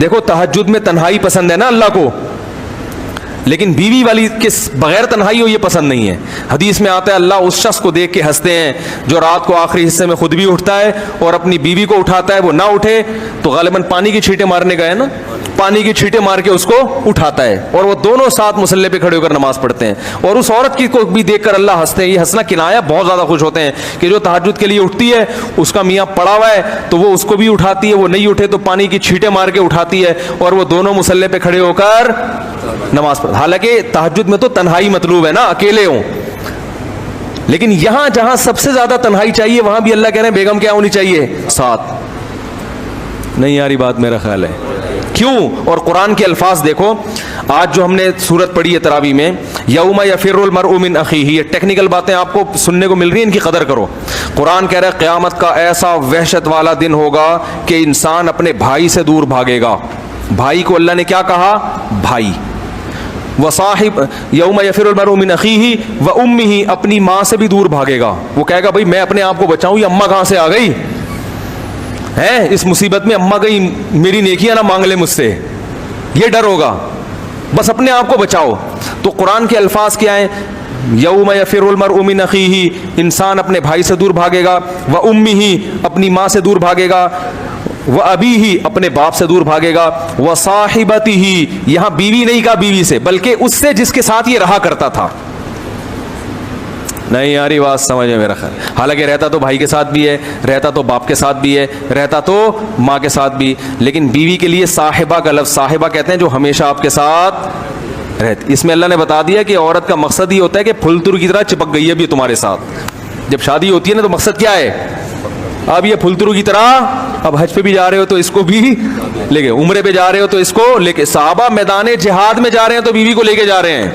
دیکھو تہجد میں تنہائی پسند ہے نا اللہ کو، لیکن بیوی والی کے بغیر تنہائی ہو یہ پسند نہیں ہے. حدیث میں آتا ہے اللہ اس شخص کو دیکھ کے ہنستے ہیں جو رات کو آخری حصے میں خود بھی اٹھتا ہے اور اپنی بیوی کو اٹھاتا ہے، وہ نہ اٹھے تو غالباً پانی کی چھینٹیں مارنے گئے نا، پانی کی چھینٹیں مار کے اس کو اٹھاتا ہے اور وہ دونوں ساتھ مصلے پہ کھڑے ہو کر نماز پڑھتے ہیں. اور اس عورت کی کو بھی دیکھ کر اللہ ہنستے ہیں. یہ ہنسنا کنایا، بہت زیادہ خوش ہوتے ہیں کہ جو تہجد کے لیے اٹھتی ہے اس کا میاں پڑا ہوا ہے تو وہ اس کو بھی اٹھاتی ہے، وہ نہیں اٹھے تو پانی کی چھینٹیں مار کے اٹھاتی ہے اور وہ دونوں مصلے پہ کھڑے ہو کر نماز پڑھ. حالانکہ تہجد میں تو تنہائی مطلوب ہے نا، اکیلے ہوں، لیکن یہاں جہاں سب سے زیادہ تنہائی چاہیے وہاں بھی اللہ کہہ رہے ہیں بیگم کیا ہونی چاہیے؟ ساتھ. نہیں یاری بات میرا خیال ہے کیوں؟ اور قرآن کے الفاظ دیکھو، آج جو ہم نے سورت پڑھی ہے تراویح میں، یوم یفر المرء من اخیہ، یہ ٹیکنیکل باتیں آپ کو سننے کو مل رہی ہیں، ان کی قدر کرو. قرآن کہہ رہا ہے قیامت کا ایسا وحشت والا دن ہوگا کہ انسان اپنے بھائی سے دور بھاگے گا. بھائی کو اللہ نے کیا کہا؟ بھائی. وصاحب یوم یفر المرء من اخیہ وامہ، اپنی ماں سے بھی دور بھاگے گا. وہ کہے گا بھائی میں اپنے آپ کو بچاؤں، یہ اماں کہاں سے آ گئی ہے اس مصیبت میں، اماں کہیں میری نیکیاں نہ مانگ لے مجھ سے، یہ ڈر ہوگا. بس اپنے آپ کو بچاؤ. تو قرآن کے الفاظ کیا ہیں؟ یوم یفر المرء من اخیہ، انسان اپنے بھائی سے دور بھاگے گا، وامہ، اپنی ماں سے دور بھاگے گا، وابیہ، اپنے باپ سے دور بھاگے گا، وصاحبتہ، یہاں بیوی نہیں کہا بیوی سے بلکہ اس سے جس کے ساتھ یہ رہا کرتا تھا. نہیں یاری بات سمجھ میں میرا خیال. حالانکہ رہتا تو بھائی کے ساتھ بھی ہے، رہتا تو باپ کے ساتھ بھی ہے، رہتا تو ماں کے ساتھ بھی، لیکن بیوی کے لیے صاحبہ کا لفظ، صاحبہ کہتے ہیں جو ہمیشہ آپ کے ساتھ رہتی. اس میں اللہ نے بتا دیا کہ عورت کا مقصد یہ ہوتا ہے کہ پھلتر کی طرح چپک گئی ہے بھی تمہارے ساتھ. جب شادی ہوتی ہے نا تو مقصد کیا ہے؟ اب یہ پھلترو کی طرح، اب حج پہ بھی جا رہے ہو تو اس کو بھی لے کے، عمرے پہ جا رہے ہو تو اس کو لے کے، صحابہ میدان جہاد میں جا رہے ہیں تو بیوی کو لے کے جا رہے ہیں.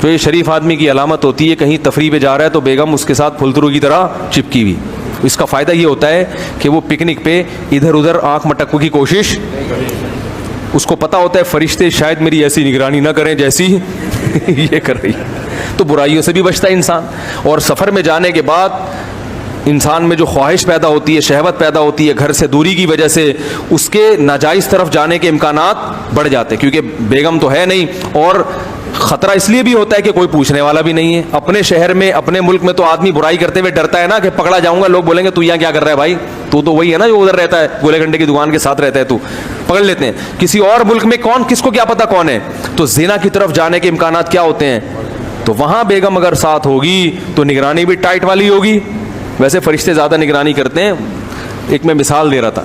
تو یہ شریف آدمی کی علامت ہوتی ہے، کہیں تفریح پہ جا رہا ہے تو بیگم اس کے ساتھ پھلترو کی طرح چپکی ہوئی. اس کا فائدہ یہ ہوتا ہے کہ وہ پکنک پہ ادھر ادھر آنکھ مٹکنے کی کوشش، اس کو پتا ہوتا ہے فرشتے شاید میری ایسی نگرانی نہ کریں جیسی یہ کر رہی ہے، تو برائیوں سے بھی بچتا ہے انسان. اور سفر میں جانے کے بعد انسان میں جو خواہش پیدا ہوتی ہے، شہوت پیدا ہوتی ہے گھر سے دوری کی وجہ سے، اس کے ناجائز طرف جانے کے امکانات بڑھ جاتے ہیں، کیونکہ بیگم تو ہے نہیں. اور خطرہ اس لیے بھی ہوتا ہے کہ کوئی پوچھنے والا بھی نہیں ہے. اپنے شہر میں، اپنے ملک میں تو آدمی برائی کرتے ہوئے ڈرتا ہے نا کہ پکڑا جاؤں گا، لوگ بولیں گے تو یہاں کیا کر رہا ہے بھائی، تو وہی ہے نا جو ادھر رہتا ہے، گولے گھنٹے کی دکان کے ساتھ رہتا ہے، تو پکڑ لیتے ہیں. کسی اور ملک میں کون، کس کو کیا پتا کون ہے، تو زنا کی طرف جانے کے امکانات کیا ہوتے ہیں. تو وہاں بیگم اگر ساتھ ہوگی تو نگرانی بھی ٹائٹ والی ہوگی. ویسے فرشتے زیادہ نگرانی کرتے ہیں. ایک میں مثال دے رہا تھا.